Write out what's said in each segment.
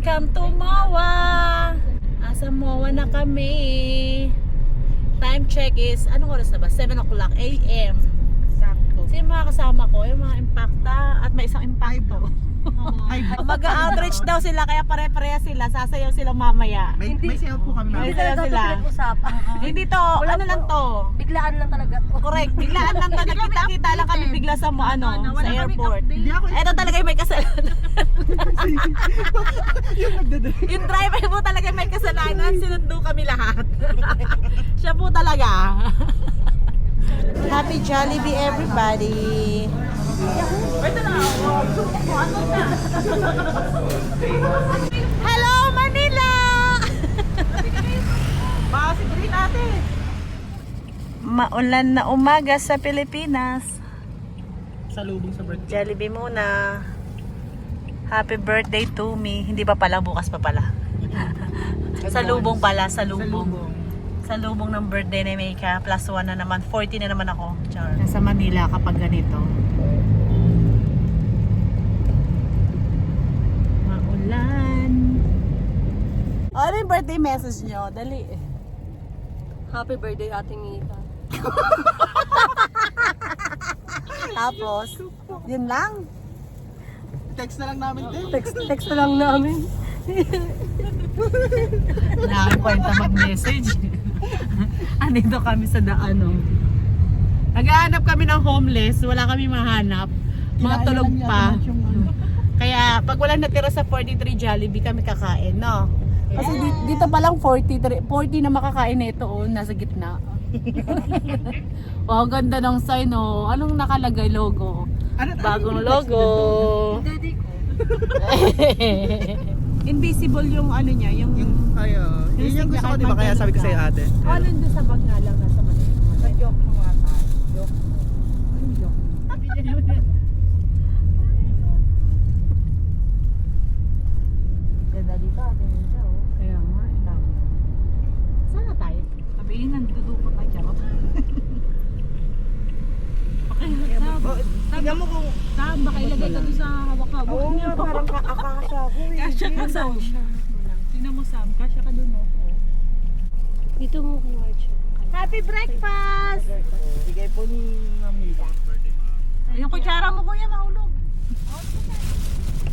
Welcome to MOA! Asa MOA na kami. Time check is, anong oras na ba? 7 o'clock a.m. Sakto. Kasi yung mga kasama ko, yung mga impacta at may isang impacto. Mag-outreach daw sila, kaya pare-pareha sila. Sasayaw sila mamaya. May sayaw po kami. May Hindi sayaw talaga sila. ito pinag-usapan. Hindi to, ano lang to. Biglaan lang talaga to. Correct, biglaan lang to. Nakita-kita lang kami bigla sa sa airport. Hindi ako Ito talaga yung may kasalanan. yung nagdadrive. Yung driver po talaga yung may kasalanan. Sinundo kami lahat. Siya po talaga. Happy Jollibee everybody. Hello Manila! Basikrin natin. Maulan na umaga sa Pilipinas. Salubong sa birthday. Jollibee muna. Happy birthday to me. Hindi pa pala, bukas pa pala. Salubong pala, salubong. Salubong ng birthday ni Meika. Plus 1 na naman. 40 na naman ako. Char. Nasa Manila kapag ganito. Maulan. Ano yung birthday message nyo? Dali. Happy birthday ating Mika. Tapos, yun lang. Text na lang namin din. Text na lang namin. Nakakwenta mag-message. Andito kami sa daano. Naghahanap kami ng homeless. Wala kami mahanap. Mga tulog pa. Kaya pag wala natira sa 43 Jollibee kami kakain, no? Kasi dito pa lang 40 na makakain na ito, oh, nasa gitna. Oh, ganda ng sign, oh. Anong nakalagay logo? Bagong logo. Daddy ko. Invisible yung ano niya, yung Yun yung gusto ko, di ba? Kaya sabi ko sa'yo ate. ano doon sa bag nga lang nasa Manila. Sa joke mo nga tayo. Joke mo. Anong joke? Ganda dito ating Mika, oh. Kaya nga, tama. Saan na tayo? Sabihin, nandudukot tayo dyan. Tingnan mo kung... Saan? Baka ilagay ka doon sa hawak-hawak. Oo nga, parang akasa ko eh. Kasya ka Sam. Tingnan mo Sam, kasya ka doon. Dito mo kay March. Happy breakfast! Bigay po ni Mamila. Yung kutsara mo kuya, mahulog.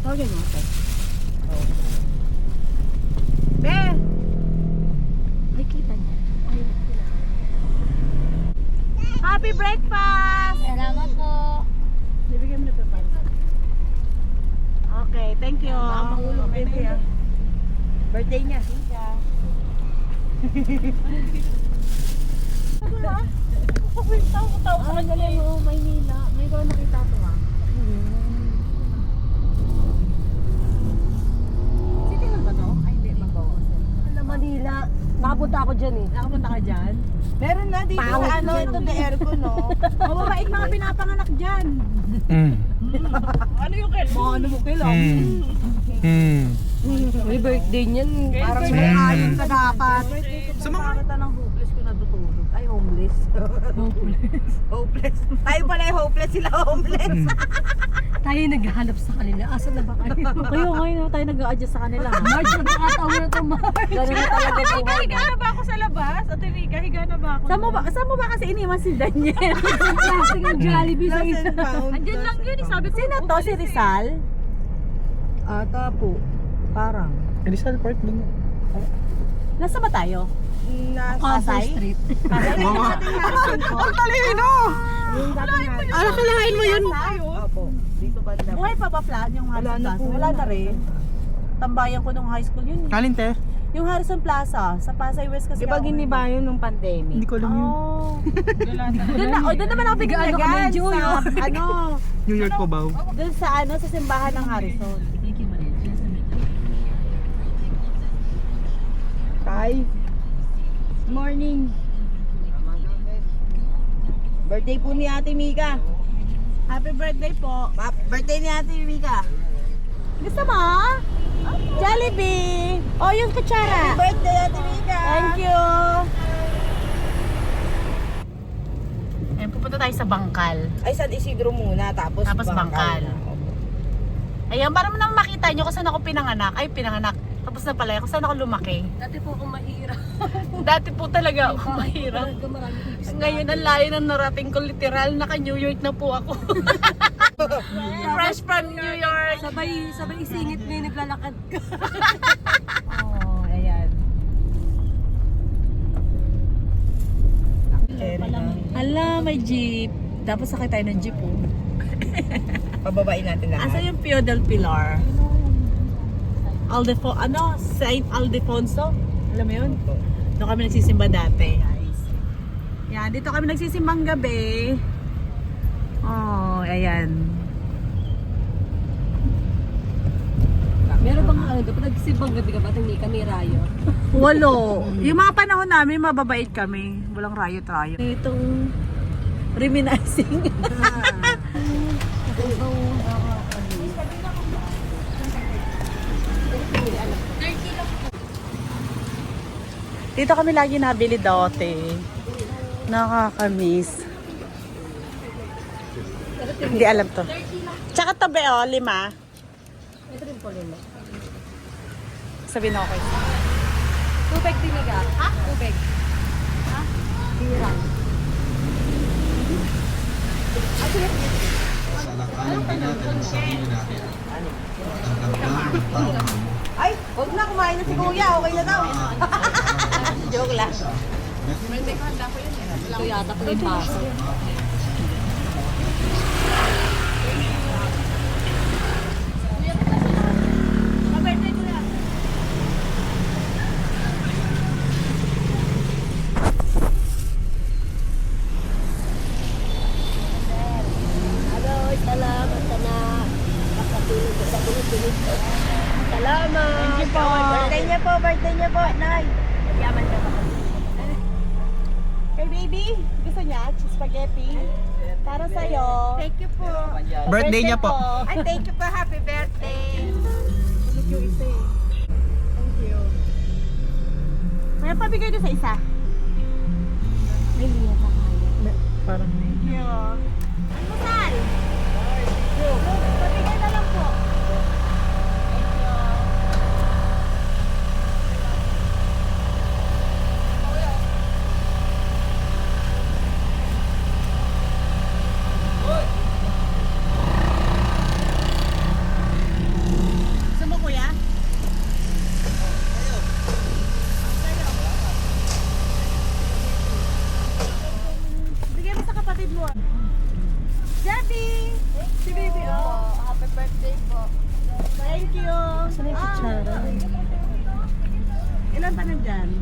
Tawagin mo ate. Be! Ay, kita niya. Ay, Happy breakfast! salamat po. Bibigyan mo na pa. Okay, thank you. Mahulog din siya. Birthday niya. Tawa ka galing mo, Maynila. Ngayon ko nakita ito ah. City lang ba to? Ay hindi, Mangawa. Sa Manila. Nakapunta ako dyan eh. Nakapunta ka dyan? Meron na dito Pawit sa ano, yan. ito the aircon, no? Mababait mga pinapanganak dyan. Ano yung kailan? Mga ano mo kailan? May birthday niyan. Parang may ayon ka dapat. Sa mga kanta ng hopeless ko natutulog. Ay, homeless. Hopeless. Tayo pala yung hopeless, sila homeless. Tayo naghahanap sa kanila. Asa na ba kayo? Kayo ngayon tayo nag-a-adjust sa kanila. March, nakakatawa na ito, March. Ganun na talaga buhay. Higa na ba ako sa labas? Ate Rika, higa na ba ako? Saan mo ba kasi iniwan si Daniel? Plastic ng Jollibee sa isa. Andyan lang yun, sabi ko. Sino to? Si Rizal? Ata po. Parang. Rizal Park dun. Nasa ba tayo? Nasa Pasay? Street. Ang talino! Alakalain mo yun. Opo. Dito ba na? Buhay pa ba flat yung Harrison Wala na Plaza? po. Wala na rin. Tambayan ko nung high school yun. Kalinte? Yung Harrison Plaza, sa Pasay West kasi. Di ba giniba yun nung pandemic? Hindi ko alam yun. Oh. Doon naman ako Gaano biglagan ka medyo, sa, ano, New York ko ba? doon sa sa simbahan ng Harrison. Tay. Morning. Birthday po ni Ate Mika. Happy birthday po. Birthday ni Ate Mika. Gusto mo? Jollibee. Oh, yung kutsara. Birthday Ate Mika. Thank you. Pupunta tayo sa Bangkal. Ay, San Isidro muna, tapos Tapos Bangkal. Ayan, para mo naman makita nyo kung saan ako pinanganak. Ay, pinanganak. Tapos na pala, kung saan ako lumaki. Dati po akong mahirap. Dati po talaga ako mahirap. Talaga marami kong business. Ngayon, ang layo na narating ko. Literal, naka-New York na po ako. Fresh from New York. Sabay isingit mo yung naglalakad ka. Oh, ayan. Hala, may jeep. Dapat sakay tayo ng jeep, oh. Pababain natin lahat. Asa yung Pio del Pilar? Saint Aldefonso? Alam mo yun? Doon kami nagsisimba dati. Yan, dito kami nagsisimbang gabi. Oh, ayan. Meron bang dapat nagsibang gabi ka ba't hindi kami rayo? Walo. Yung mga panahon namin, mababait kami. Walang rayot-rayot. Itong reminiscing. Dito kami lagi nabili dati. Nakakamiss. Hindi alam to. Tsaka tabi, 5. Ito rin po lima. Sabihin ako kayo. Tubig tiniga. Ha? Tubig. Ha? Hirang. Salakayin din natin ang sarili natin. Ang ganda ng tao. Ay, huwag na kumain na si Kuya. Okay na daw. Joke lang. Ito yata po yung baso. Salamat na nakatulog ka sa bulutulog. Salamat! Thank you po. Birthday niya po, Nay. Yaman ka ba? Kay baby, gusto niya spaghetti? Para sa'yo. Thank you po. Birthday niya po. Ay, thank you po. Happy birthday. Tulog yung isa eh. Thank you. Kaya pabigay doon sa isa. May liya ka kaya. Parang Thank you. Almusal! Pabigay na lang po. Gusto mo, kuya? Bigay mo sa kapatid mo. Debbie! Si baby, oh. Happy birthday po. Thank you. Saan yung kutsara? Ilan pa nandyan?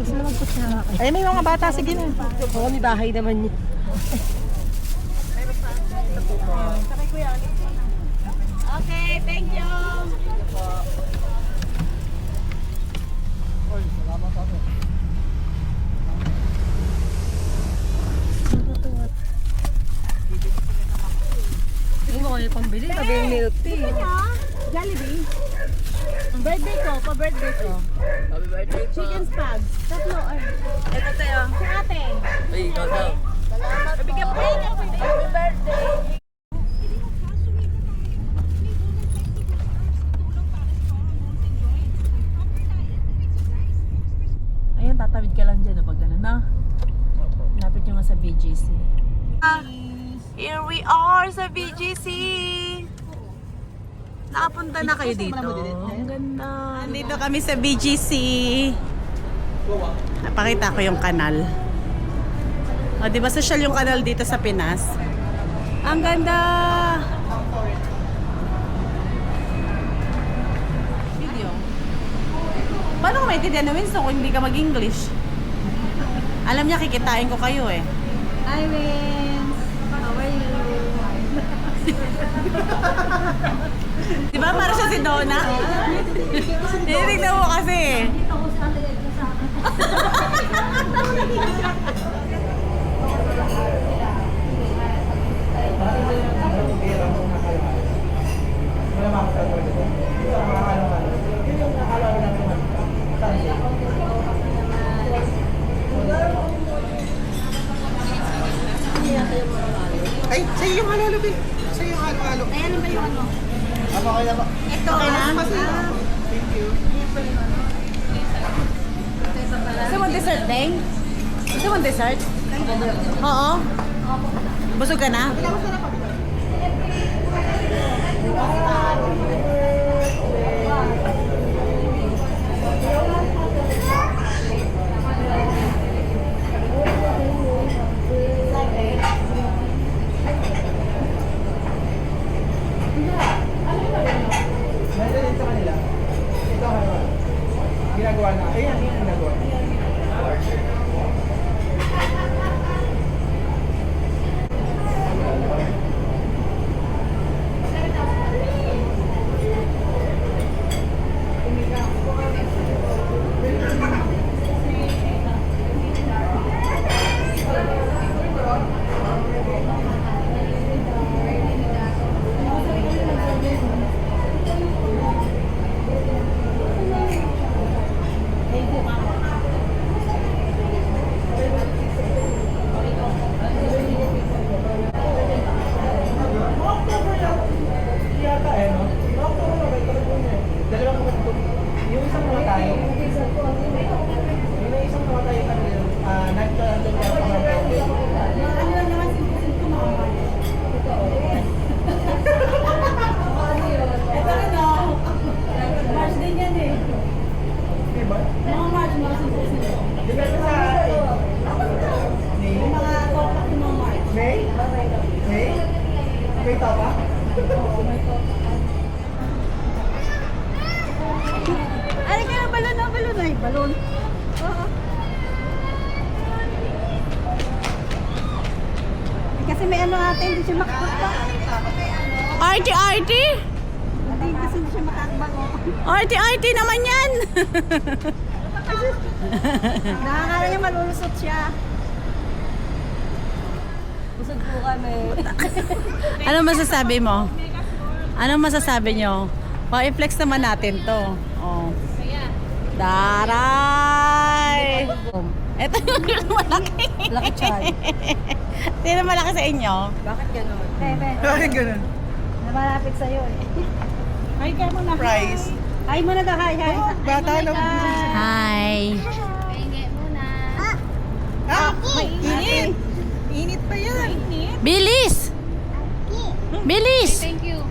Saan naman kutsara ka? Ay, may mga bata. Sige na. Oo, may bahay naman yun. Sakay kuya. Okay, thank you. Hindi mo kayo pambili. Sabi yung milk tea. Gusto niya? Jollibee? Birthday ko, pa-birthday ko. Happy birthday po. Chicken spag. Tatlo. Ay. Ito tayo. Si ate. Ay, ikaw daw. Bigyan mo kayo. Happy birthday. Ayan, tatawid ka lang dyan pag gano'n na. Lapit nyo nga sa BGC. Here we are sa BGC. Nakapunta na kayo dito. Ang ganda. Nandito kami sa BGC. Napakita ko yung kanal. O, di ba social yung kanal dito sa Pinas? Ang ganda. Video. Paano ko maintindihan na Winston kung hindi ka mag-English? Alam niya, kikitain ko kayo eh. Hi, Wins. How are you? Di ba? Para siya si Donna. Tinitignan mo kasi eh. Ay, sa'yo yung halo-halo. Sa'yo yung halo-halo. Ay, ano ba yung ano? Ako kaya Deng? Gusto mo dessert? Oo. Busog ka na? Ginagawa na. Ayan, ginagawa. Yata eh, no? Dalawang kapatid. Yung isang mga tayo. Yung isang mga tayo kanina. Nagtatanong ka pa ng Ito rin o. March din yan eh. Diba? Mga March, mga susunod. Diba sa May? Yung mga topak yung mga March. May? May? May tapa? Ay, kaya balon na, balon na. Balon. Oo. Kasi may ano ate, hindi siya makakakbang. Arty-arty? Hindi kasi hindi siya makakakbang. Oh. Arty-arty naman yan! Nakakala niya malulusot siya. Busog po kami. Ano masasabi mo? Ano masasabi nyo? Pa-flex naman natin to. Oh. Daray! Ito yung malaki. Lucky charm. Sino malaki sa inyo? Bakit gano'n? Bebe, Bakit ganun? namalapit sa'yo eh. Hi ka muna. Price. Hi muna daw, hi, hi. Bata na. Hi! Ah! Init! Init pa yan. Bilis! Bilis! Thank you.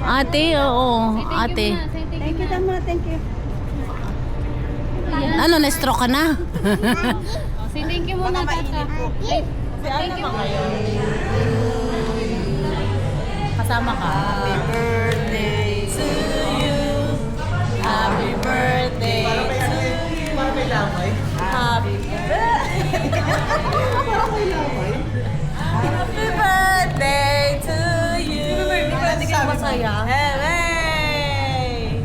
Ate, oo. Ate. Thank you daw muna, thank you. Ano, na-stroke ka na? Say thank you muna, tata. Thank you. Kasama ka. Happy birthday to you. Happy birthday. Para may lamay. Happy birthday. Happy birthday to you. Happy birthday ka masaya. Hooray!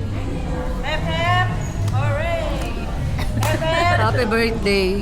Hep hep! Hooray! Hep hep! Happy birthday.